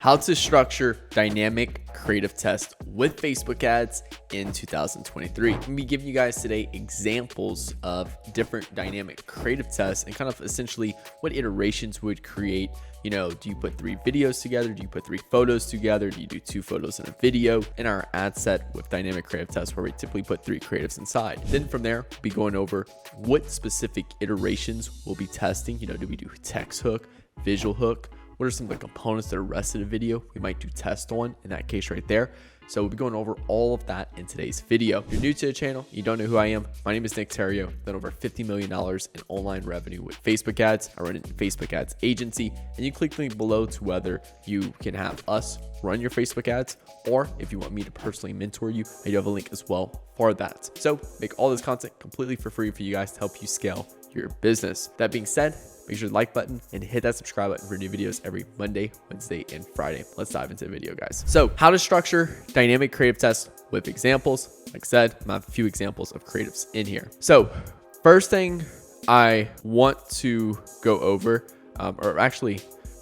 How to structure dynamic creative tests with Facebook ads in 2023. I'm gonna be giving you guys today examples of different dynamic creative tests and kind of essentially what iterations would create. You know, do you put 3 videos together? Do you put 3 photos together? Do you do 2 photos and a video? In our ad set with dynamic creative tests, where we typically put 3 creatives inside. Then from there, we'll be going over what specific iterations we'll be testing. You know, do we do text hook, visual hook? What are some of the components that are rested in a video we might do test on in that case right there? So we'll be going over all of that in today's video. If you're new to the channel, you don't know who I am, my name is Nick Theriot. I've done over $50 million in online revenue with Facebook ads. I run a Facebook ads agency, and you click the link below to whether you can have us run your Facebook ads, or if you want me to personally mentor you, I do have a link as well for that. So make all this content completely for free for you guys to help you scale your business. That being said, make sure to like button and hit that subscribe button for new videos every Monday, Wednesday, and Friday. Let's dive into the video, guys. So how to structure dynamic creative tests with examples. Like I said, I have a few examples of creatives in here. So first thing I want to go over,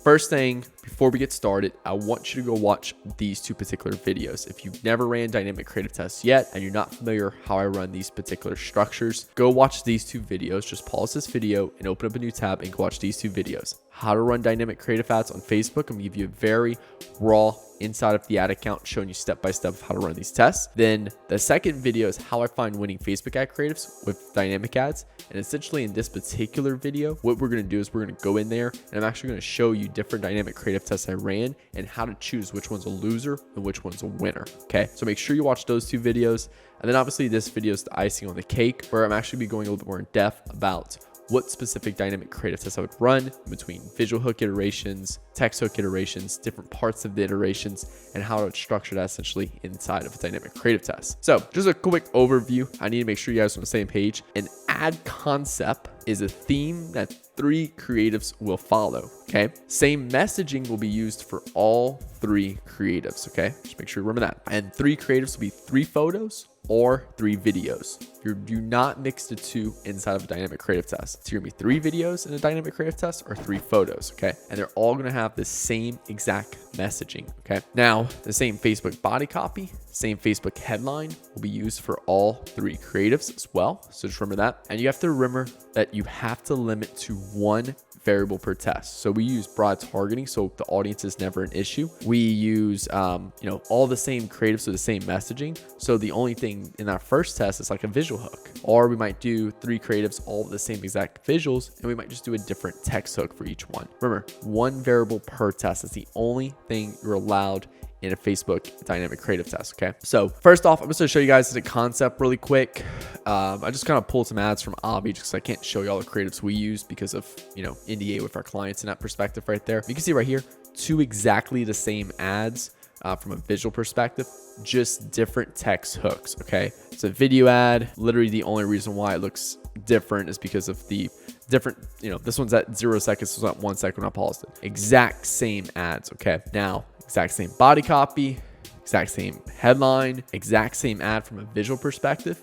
first thing before we get started, I want you to go watch these 2 particular videos. If you've never ran dynamic creative tests yet and you're not familiar how I run these particular structures, go watch these 2 videos. Just pause this video and open up a new tab and go watch these 2 videos. How to run dynamic creative ads on Facebook. I'm gonna give you a very raw inside of the ad account, showing you step-by-step of how to run these tests. Then the second video is how I find winning Facebook ad creatives with dynamic ads. And essentially in this particular video, what we're gonna do is we're gonna go in there and I'm actually gonna show you different dynamic creative tests I ran and how to choose which one's a loser and which one's a winner. Okay, so make sure you watch those 2 videos. And then obviously this video is the icing on the cake, where I'm actually be going a little bit more in depth about what specific dynamic creative tests I would run between visual hook iterations, text hook iterations, different parts of the iterations, and how to structure that essentially inside of a dynamic creative test. So just a quick overview. I need to make sure you guys are on the same page. An ad concept is a theme that 3 creatives will follow, okay? Same messaging will be used for all 3 creatives, okay? Just make sure you remember that. And 3 creatives will be 3 photos or 3 videos. You do not mix the 2 inside of a dynamic creative test. So you're gonna be 3 videos in a dynamic creative test or 3 photos, okay? And they're all gonna have the same exact messaging, okay? Now, the same Facebook body copy, same Facebook headline will be used for all 3 creatives as well. So just remember that. And you have to remember that you have to limit to 1 variable per test. So we use broad targeting, so the audience is never an issue. We use all the same creatives with the same messaging. So the only thing in our first test is like a visual hook, or we might do 3 creatives, all the same exact visuals, and we might just do a different text hook for each one. Remember, 1 variable per test is the only thing you're allowed in a Facebook dynamic creative test. Okay, so first off, I'm just gonna show you guys the concept really quick. I just kind of pulled some ads from Obby just because I can't show you all the creatives we use because of NDA with our clients in that perspective right there. You can see right here 2 exactly the same ads from a visual perspective, just different text hooks. Okay, it's a video ad. Literally the only reason why it looks different is because of the different, this one's at 0 seconds, this one's at 1 second when I paused it. Exact same ads. Okay, now exact same body copy, exact same headline, exact same ad from a visual perspective.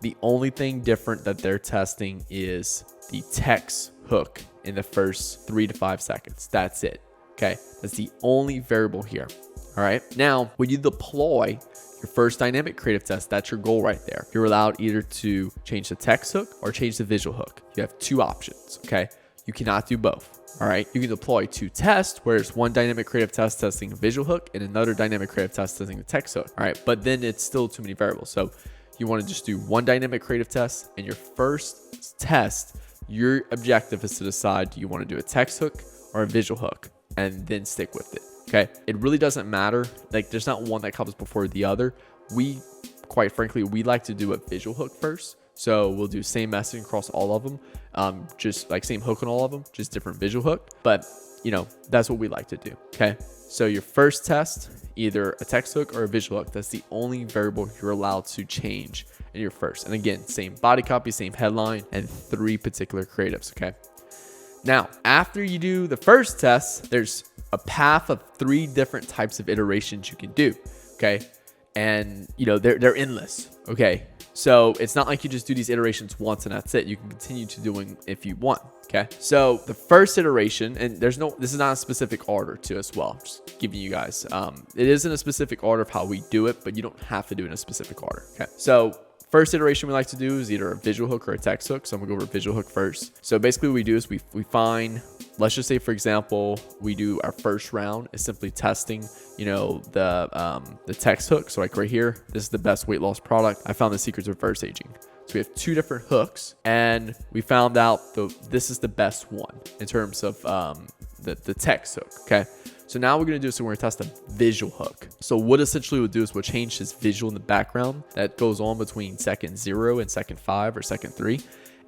The only thing different that they're testing is the text hook in the first 3 to 5 seconds. That's it. Okay, that's the only variable here. All right, now when you deploy your first dynamic creative test, that's your goal right there. You're allowed either to change the text hook or change the visual hook. You have 2 options. Okay, you cannot do both. All right, you can deploy 2 tests, where it's 1 dynamic creative test testing a visual hook and another dynamic creative test testing the text hook. All right, but then it's still too many variables. So you want to just do 1 dynamic creative test, and your first test, your objective is to decide, do you want to do a text hook or a visual hook, and then stick with it. Okay, it really doesn't matter. Like, there's not one that comes before the other. Quite frankly, we like to do a visual hook first. So we'll do same messaging across all of them, just like same hook on all of them, just different visual hook. But that's what we like to do. Okay, so your first test, either a text hook or a visual hook. That's the only variable you're allowed to change in your first. And again, same body copy, same headline, and 3 particular creatives. Okay, now after you do the first test, there's a path of 3 different types of iterations you can do. Okay, and they're endless. Okay, So it's not like you just do these iterations once and that's it. You can continue to doing if you want. Okay, so the first iteration, and this is not a specific order to as well, just giving you guys, it isn't a specific order of how we do it, but you don't have to do it in a specific order. Okay, so first iteration we like to do is either a visual hook or a text hook. So I'm gonna go over visual hook first. So basically what we do is we find, let's just say for example, we do our first round is simply testing, you know, the text hook. So like right here, this is the best weight loss product. I found the secrets of reverse aging. So we have two different hooks and we found out this is the best one in terms of the text hook. Okay. So now we're going to do is we're going to test a visual hook. So what essentially we'll do is we'll change this visual in the background that goes on between second 0 and second 5 or second 3.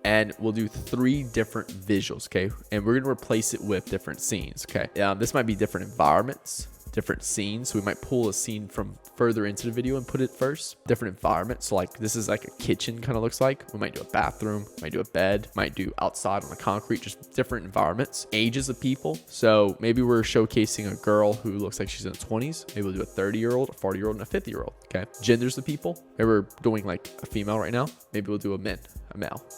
And we'll do 3 different visuals. Okay. And we're going to replace it with different scenes. Okay. This might be different environments, different scenes. So we might pull a scene from further into the video and put it first. Different environments. So like this is like a kitchen kind of looks like. We might do a bathroom, might do a bed, might do outside on the concrete, just different environments. Ages of people. So maybe we're showcasing a girl who looks like she's in her 20s. Maybe we'll do a 30-year-old, a 40-year-old, and a 50-year-old. Okay. Genders of people. Maybe we're doing like a female right now. Maybe we'll do a male.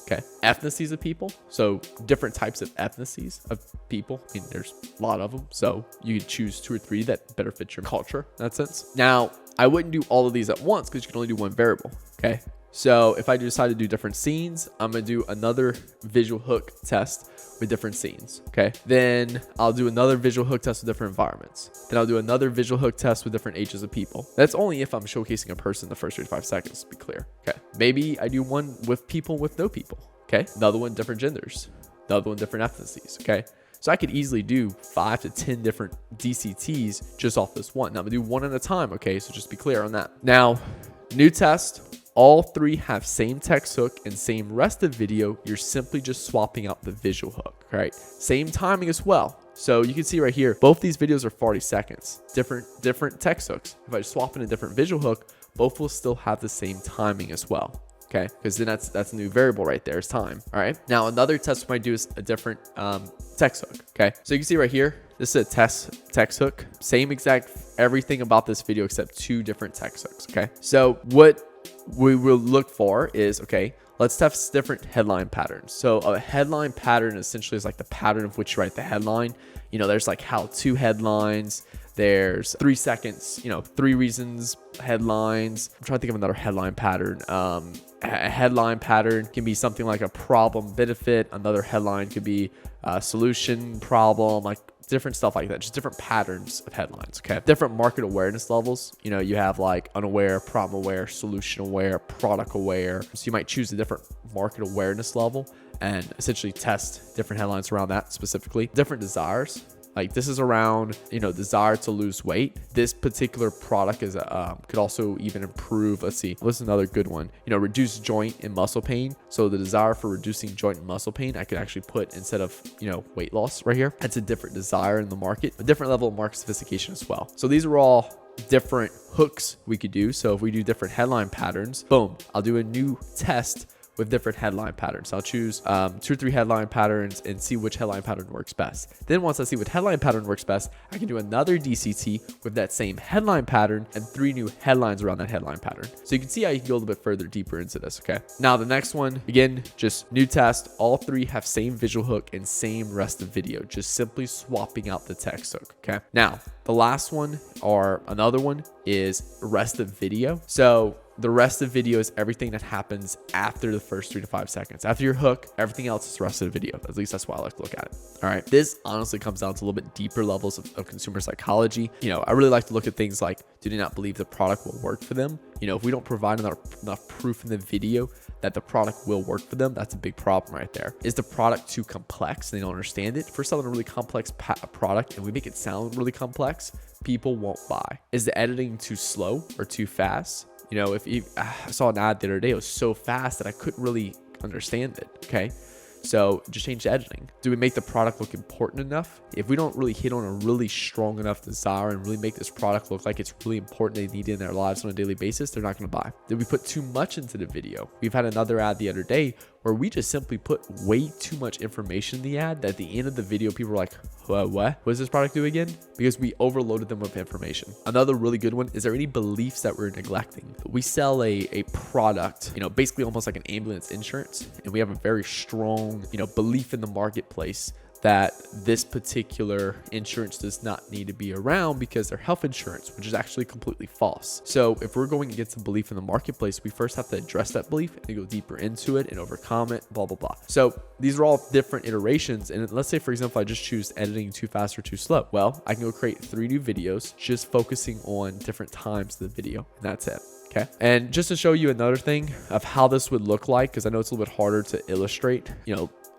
Okay. Ethnicities of people. So different types of ethnicities of people. I mean, there's a lot of them. So you could choose 2 or 3 that better fit your culture in that sense. Now, I wouldn't do all of these at once because you can only do one variable. Okay. So if I decide to do different scenes, I'm going to do another visual hook test with different scenes. Okay. Then I'll do another visual hook test with different environments. Then I'll do another visual hook test with different ages of people. That's only if I'm showcasing a person in the first 35 seconds, to be clear. Okay. Maybe I do one with people with no people. Okay. Another one, different genders. Another one, different ethnicities. Okay. So I could easily do 5 to 10 different DCTs just off this one. Now I'm gonna do one at a time. Okay. So just be clear on that. Now, new test. All 3 have same text hook and same rest of video. You're simply just swapping out the visual hook, right? Same timing as well. So you can see right here, both these videos are 40 seconds, different text hooks. If I just swap in a different visual hook, both will still have the same timing as well. Okay, because then that's a new variable right there is time. All right. Now another test we might do is a different text hook. Okay, so you can see right here, this is a text hook. Same exact everything about this video except 2 different text hooks. Okay, so what we will look for is, okay, let's test different headline patterns. So a headline pattern essentially is like the pattern of which you write the headline. You know, there's like how-to headlines. There's 3 seconds, you know, 3 reasons headlines. I'm trying to think of another headline pattern. A headline pattern can be something like a problem benefit. Another headline could be a solution problem, like different stuff like that, just different patterns of headlines. Okay, different market awareness levels. You know, you have like unaware, problem aware, solution aware, product aware. So you might choose a different market awareness level and essentially test different headlines around that specifically. Different desires. Like this is around, you know, desire to lose weight. This particular product is could also even improve. Let's see, what's another good one? You know, reduce joint and muscle pain. So the desire for reducing joint and muscle pain, I could actually put instead of, you know, weight loss right here. That's a different desire in the market, a different level of market sophistication as well. So these are all different hooks we could do. So if we do different headline patterns, boom, I'll do a new test with different headline patterns. I'll choose 2 or 3 headline patterns and see which headline pattern works best. Then once I see what headline pattern works best, I can do another DCT with that same headline pattern and 3 new headlines around that headline pattern. So you can see how you can go a little bit further deeper into this. Okay. Now the next one, again, just new test. All 3 have same visual hook and same rest of video, just simply swapping out the text hook. Okay. Now the last one or another one is rest of video. So the rest of video is everything that happens after the first 3 to 5 seconds. After your hook, everything else is the rest of the video. At least that's why I like to look at it. All right. This honestly comes down to a little bit deeper levels of consumer psychology. You know, I really like to look at things like, do they not believe the product will work for them? You know, if we don't provide enough proof in the video that the product will work for them, that's a big problem right there. Is the product too complex and they don't understand it? If we're selling a really complex product and we make it sound really complex, people won't buy. Is the editing too slow or too fast? You know, I saw an ad the other day, it was so fast that I couldn't really understand it. Okay. So just change the editing. Do we make the product look important enough? If we don't really hit on a really strong enough desire and really make this product look like it's really important, they need it in their lives on a daily basis, they're not going to buy. Did we put too much into the video? We've had another ad the other day where we just simply put way too much information in the ad that at the end of the video, people were like, what does this product do again? Because we overloaded them with information. Another really good one, is there any beliefs that we're neglecting? We sell a product, basically almost like an ambulance insurance, and we have a very strong, belief in the marketplace that this particular insurance does not need to be around because they're health insurance, which is actually completely false. So if we're going against a belief in the marketplace, we first have to address that belief and go deeper into it and overcome it, blah, blah, blah. So these are all different iterations. And let's say, for example, I just choose editing too fast or too slow. Well, I can go create 3 new videos just focusing on different times of the video, and that's it. Okay. And just to show you another thing of how this would look like, because I know it's a little bit harder to illustrate,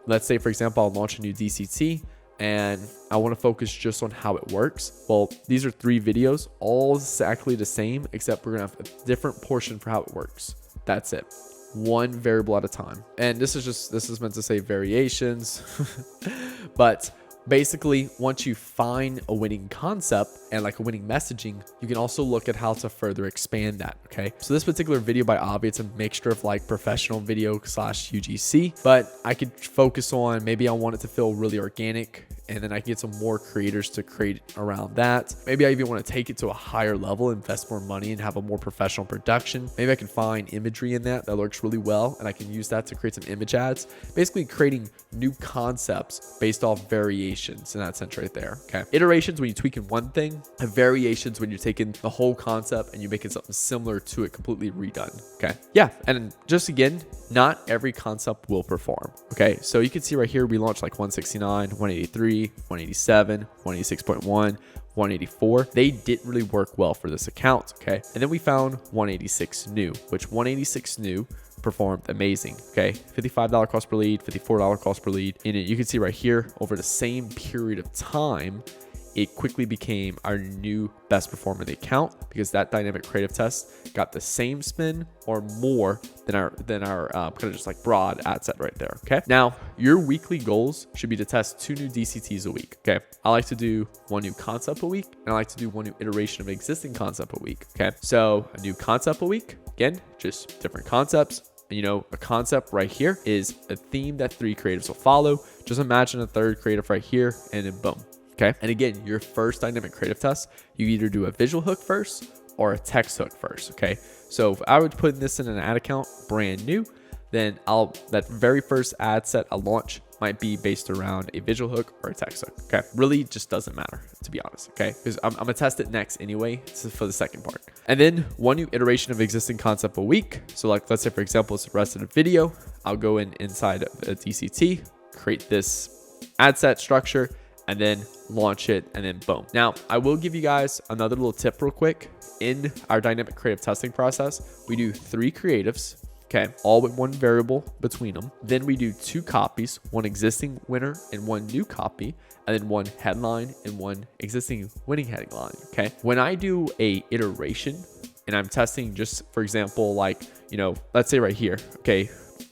let's say, for example, I'll launch a new DCT and I want to focus just on how it works. Well, these are 3 videos, all exactly the same, except we're going to have a different portion for how it works. That's it. One variable at a time. And this is meant to say variations, but basically, once you find a winning concept and like a winning messaging, you can also look at how to further expand that. Okay. So this particular video by Avi, it's a mixture of like professional video / UGC, but I could focus on, maybe I want it to feel really organic, and then I can get some more creators to create around that. Maybe I even want to take it to a higher level, invest more money and have a more professional production. Maybe I can find imagery in that looks really well, and I can use that to create some image ads. Basically creating new concepts based off variations in that sense right there. Okay. Iterations when you tweak in one thing, and variations when you're taking the whole concept and you make it something similar to it, completely redone. Okay. Yeah. And just again, not every concept will perform. Okay. So you can see right here, we launched like 169, 183, 187, 186.1, 184. They didn't really work well for this account. Okay. And then we found 186 new, which 186 new performed amazing. Okay. $55 cost per lead, $54 cost per lead. And you can see right here, over the same period of time, it quickly became our new best performer in the account, because that dynamic creative test got the same spin or more than our kind of just like broad ad set right there. Okay. Now your weekly goals should be to test 2 new DCTs a week. Okay. I like to do 1 new concept a week, and I like to do 1 new iteration of an existing concept a week. Okay. So a new concept a week, again, just different concepts. A concept right here is a theme that 3 creatives will follow. Just imagine a 3rd creative right here, and then boom. Okay. And again, your first dynamic creative test, you either do a visual hook first or a text hook first. Okay. So if I would put this in an ad account brand new, then that very first ad set I launch might be based around a visual hook or a text hook. Okay. Really just doesn't matter, to be honest. Okay. Because I'm going to test it next anyway for the second part. And then 1 new iteration of existing concept a week. So like, let's say, for example, it's the rest of the video. I'll go inside of a DCT, create this ad set structure, and then launch it, and then boom. Now, I will give you guys another little tip real quick. In our dynamic creative testing process, we do 3 creatives, okay, all with 1 variable between them. Then we do 2 copies, 1 existing winner and 1 new copy, and then 1 headline and 1 existing winning headline, okay? When I do a iteration and I'm testing, just for example, like, let's say right here, okay,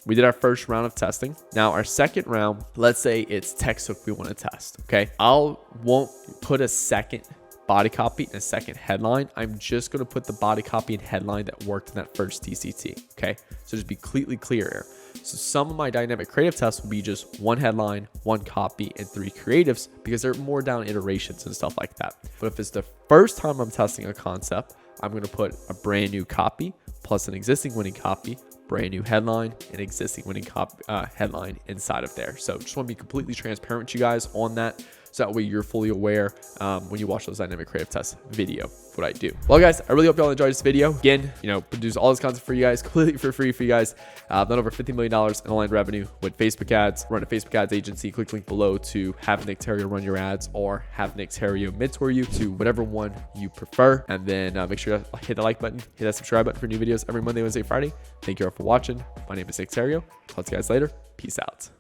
we did our first round of testing. Now our second round, let's say it's text hook we want to test. Okay. Won't put a second body copy and a second headline. I'm just going to put the body copy and headline that worked in that first DCT. Okay. So just be completely clear here. So some of my dynamic creative tests will be just 1 headline, 1 copy, and 3 creatives, because they're more down iterations and stuff like that. But if it's the first time I'm testing a concept, I'm going to put a brand new copy plus an existing winning copy, brand new headline, and existing winning headline inside of there. So just want to be completely transparent with you guys on that, so that way you're fully aware when you watch those dynamic creative test video, what I do. Well, guys, I really hope y'all enjoyed this video. Again, produce all this content for you guys, completely for free for you guys. Done over $50 million in online revenue with Facebook ads. Run a Facebook ads agency. Click link below to have Nick Theriot run your ads, or have Nick Theriot mentor you to whatever one you prefer. And then make sure to hit the like button, hit that subscribe button for new videos every Monday, Wednesday, Friday. Thank you all for watching. My name is Nick Theriot. Talk to you guys later. Peace out.